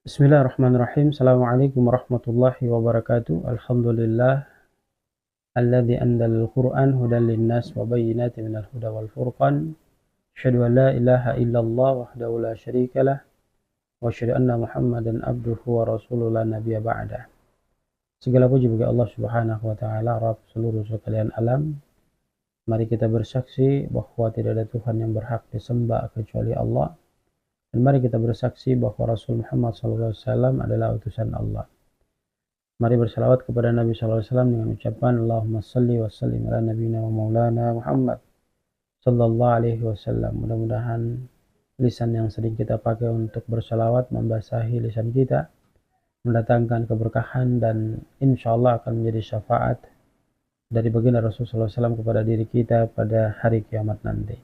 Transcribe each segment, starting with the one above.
Bismillahirrahmanirrahim. Assalamualaikum warahmatullahi wabarakatuh. Alhamdulillah alladzi anzalal Qur'an hudan linnas wa bayyinatin minal huda wal furqan. Asyhadu an la ilaha illallah wahdahu la syarikalah wa asyhadu anna Muhammadan abduhu wa rasuluhu la nabiyya ba'dah. Segala puji bagi Allah Subhanahu wa taala, Rabb seluruh sekalian alam. Mari kita bersaksi bahwa tidak ada Tuhan yang berhak disembah kecuali Allah. Dan mari kita bersaksi bahwa Rasul Muhammad SAW adalah utusan Allah. Mari bersalawat kepada Nabi SAW dengan ucapan Allahumma salli wa sallim ala nabiyina wa maulana Muhammad sallallahu alaihi wasallam. Mudah-mudahan lisan yang sering kita pakai untuk bersalawat membasahi lisan kita, mendatangkan keberkahan dan insya Allah akan menjadi syafaat dari baginda Rasulullah SAW kepada diri kita pada hari kiamat nanti.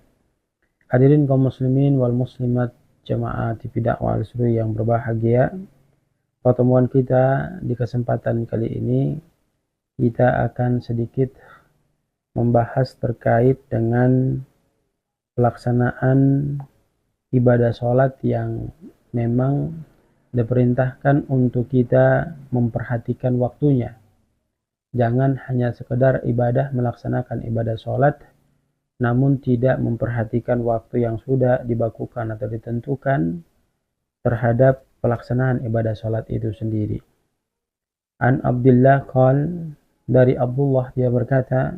Hadirin kaum muslimin wal muslimat jemaah TV dakwah Al-Sururi yang berbahagia, pertemuan kita di kesempatan kali ini kita akan sedikit membahas terkait dengan pelaksanaan ibadah sholat yang memang diperintahkan untuk kita memperhatikan waktunya. Jangan hanya sekedar ibadah melaksanakan ibadah sholat namun tidak memperhatikan waktu yang sudah dibakukan atau ditentukan terhadap pelaksanaan ibadah sholat itu sendiri. An Abdullah dari Abdullah dia berkata,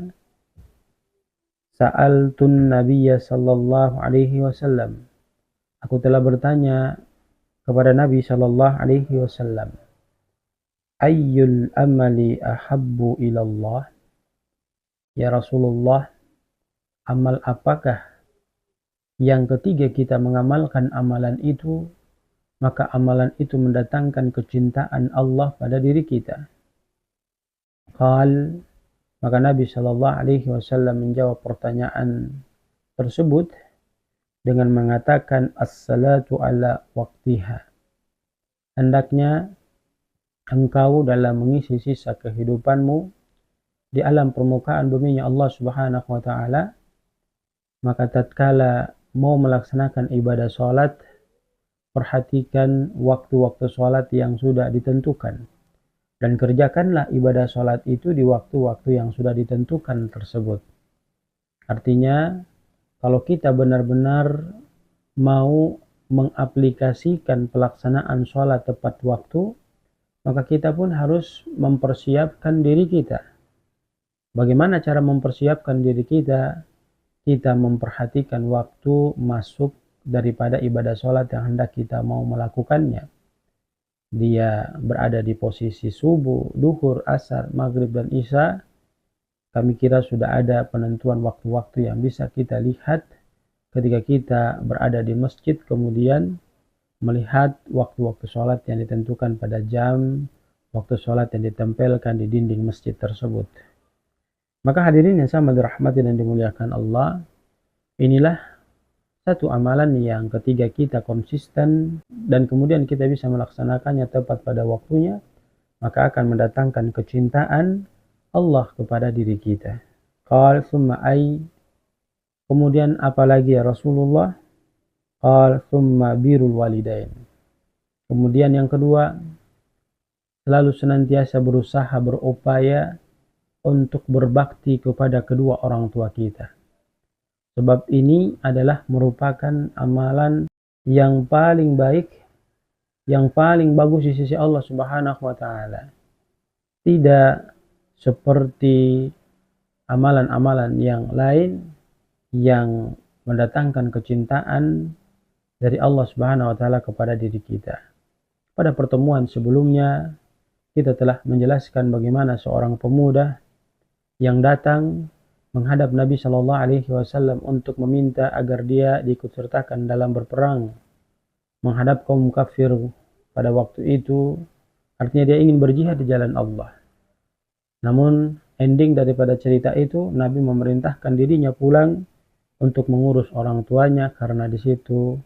Sa'altun Nabiyya sallallahu alaihi wasallam. Aku telah bertanya kepada Nabi sallallahu alaihi wasallam, Ayyul amali ahabbu ilallah? Ya Rasulullah, amal apakah yang ketiga kita mengamalkan amalan itu, maka amalan itu mendatangkan kecintaan Allah pada diri kita. Maka Nabi Shallallahu Alaihi Wasallam menjawab pertanyaan tersebut dengan mengatakan as-salatu ala waktiha. Hendaknya engkau dalam mengisi sisa kehidupanmu di alam permukaan buminya Allah Subhanahu Wa Taala, maka tatkala mau melaksanakan ibadah sholat, perhatikan waktu-waktu sholat yang sudah ditentukan. Dan kerjakanlah ibadah sholat itu di waktu-waktu yang sudah ditentukan tersebut. Artinya, kalau kita benar-benar mau mengaplikasikan pelaksanaan sholat tepat waktu, maka kita pun harus mempersiapkan diri kita. Bagaimana cara mempersiapkan diri kita? Kita memperhatikan waktu masuk daripada ibadah sholat yang hendak kita mau melakukannya. Dia berada di posisi subuh, duhur, asar, maghrib, dan isya. Kami kira sudah ada penentuan waktu-waktu yang bisa kita lihat ketika kita berada di masjid, kemudian melihat waktu-waktu sholat yang ditentukan pada jam, waktu sholat yang ditempelkan di dinding masjid tersebut. Maka hadirin yang sama dirahmati dan dimuliakan Allah, inilah satu amalan yang ketiga kita konsisten dan kemudian kita bisa melaksanakannya tepat pada waktunya, maka akan mendatangkan kecintaan Allah kepada diri kita. Summa ay, kemudian apalagi ya Rasulullah? Summa birul walidain. Kemudian yang kedua, selalu senantiasa berusaha berupaya untuk berbakti kepada kedua orang tua kita. Sebab ini adalah merupakan amalan yang paling baik, yang paling bagus di sisi Allah Subhanahu wa taala. Tidak seperti amalan-amalan yang lain yang mendatangkan kecintaan dari Allah Subhanahu wa taala kepada diri kita. Pada pertemuan sebelumnya kita telah menjelaskan bagaimana seorang pemuda yang datang menghadap Nabi Shallallahu Alaihi Wasallam untuk meminta agar dia diikutsertakan dalam berperang menghadap kaum kafir pada waktu itu, artinya dia ingin berjihad di jalan Allah. Namun ending daripada cerita itu, Nabi memerintahkan dirinya pulang untuk mengurus orang tuanya karena di situ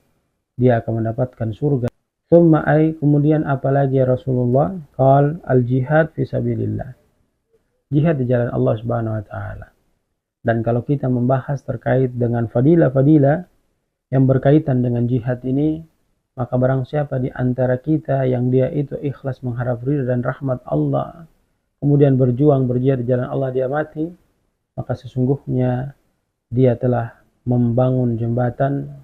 dia akan mendapatkan surga. Kemudian apalagi ya Rasulullah? Al-jihad fisabilillah. Jihad di jalan Allah Subhanahu wa taala. Dan kalau kita membahas terkait dengan fadilah-fadilah yang berkaitan dengan jihad ini, Maka barang siapa di antara kita yang dia itu ikhlas mengharap ridha dan rahmat Allah, kemudian berjuang berjihad di jalan Allah, dia mati, maka sesungguhnya dia telah membangun jembatan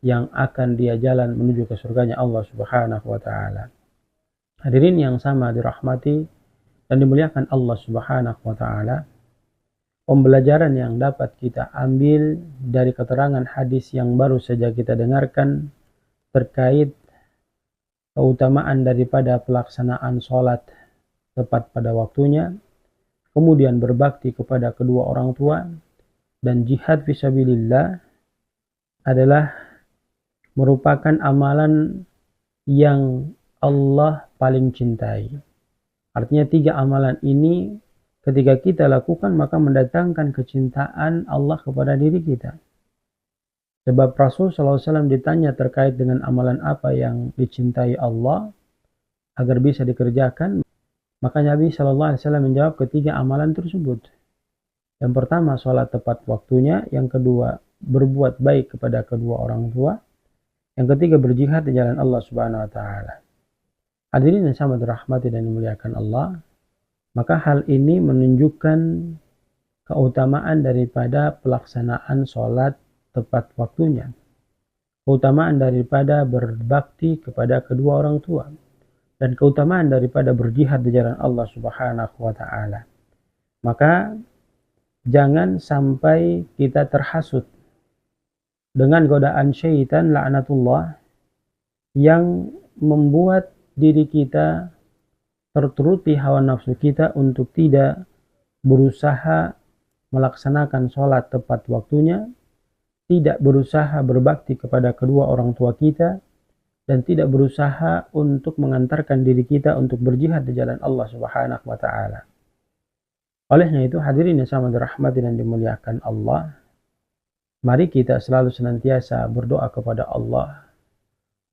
yang akan dia jalan menuju ke surganya Allah Subhanahu wa taala. Hadirin yang sama dirahmati dan dimuliakan Allah Subhanahu wa taala, pembelajaran yang dapat kita ambil dari keterangan hadis yang baru saja kita dengarkan terkait keutamaan daripada pelaksanaan sholat tepat pada waktunya, kemudian berbakti kepada kedua orang tua, dan jihad fisabilillah adalah merupakan amalan yang Allah paling cintai. Artinya 3 amalan ini ketika kita lakukan maka mendatangkan kecintaan Allah kepada diri kita. Sebab Rasul SAW ditanya terkait dengan amalan apa yang dicintai Allah agar bisa dikerjakan, maka Nabi SAW menjawab ketiga amalan tersebut. Yang pertama, sholat tepat waktunya. Yang kedua, berbuat baik kepada kedua orang tua. Yang ketiga, berjihad di jalan Allah Subhanahu wa taala. Hadirin yang sama dirahmati dan dimuliakan Allah, maka hal ini menunjukkan keutamaan daripada pelaksanaan sholat tepat waktunya, keutamaan daripada berbakti kepada kedua orang tua, dan keutamaan daripada berjihad di jalan Allah Subhanahu wa taala. Maka jangan sampai kita terhasut dengan godaan syaitan laknatullah yang membuat diri kita terturuti hawa nafsu kita untuk tidak berusaha melaksanakan sholat tepat waktunya, tidak berusaha berbakti kepada kedua orang tua kita, dan tidak berusaha untuk mengantarkan diri kita untuk berjihad di jalan Allah Subhanahu wa taala. Olehnya itu, hadirin yang sama dirahmati dan dimuliakan Allah, mari kita selalu senantiasa berdoa kepada Allah,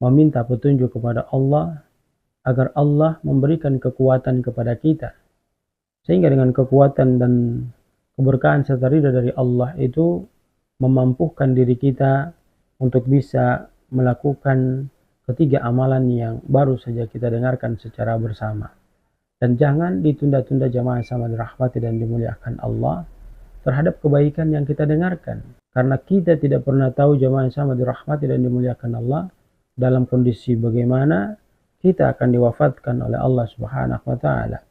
meminta petunjuk kepada Allah agar Allah memberikan kekuatan kepada kita, sehingga dengan kekuatan dan keberkahan serta ridha dari Allah itu memampukan diri kita untuk bisa melakukan ketiga amalan yang baru saja kita dengarkan secara bersama. Dan jangan ditunda-tunda jamaah sama dirahmati dan dimuliakan Allah terhadap kebaikan yang kita dengarkan. Karena kita tidak pernah tahu jamaah sama dirahmati dan dimuliakan Allah dalam kondisi bagaimana kita akan diwafatkan oleh Allah Subhanahu wa taala.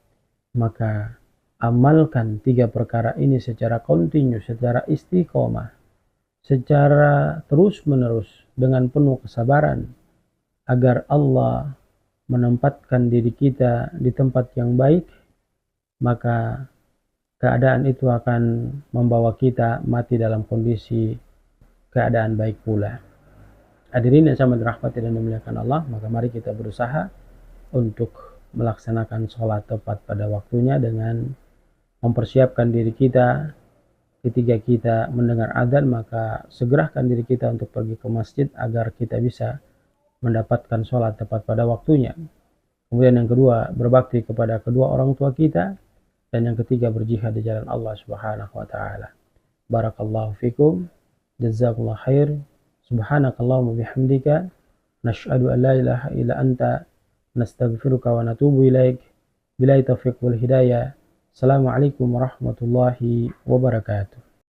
Maka amalkan 3 perkara ini secara kontinu, secara istiqomah, secara terus-menerus dengan penuh kesabaran, agar Allah menempatkan diri kita di tempat yang baik, maka keadaan itu akan membawa kita mati dalam kondisi keadaan baik pula. Hadirin yang sama dirahmati dan dimuliakan Allah, maka mari kita berusaha untuk melaksanakan sholat tepat pada waktunya dengan mempersiapkan diri kita. Ketika kita mendengar adzan, maka segerakan diri kita untuk pergi ke masjid agar kita bisa mendapatkan sholat tepat pada waktunya. Kemudian yang kedua, berbakti kepada kedua orang tua kita. Dan yang ketiga, berjihad di jalan Allah Subhanahu wa taala. Barakallahu fikum, jazakumullah khair. Subhanakallahumma bihamdika, nashhadu an la ilaha illa anta, nastaghfiruka wa natubu ilaik. Billahi taufiq wal hidayah. Assalamualaikum warahmatullahi wabarakatuh.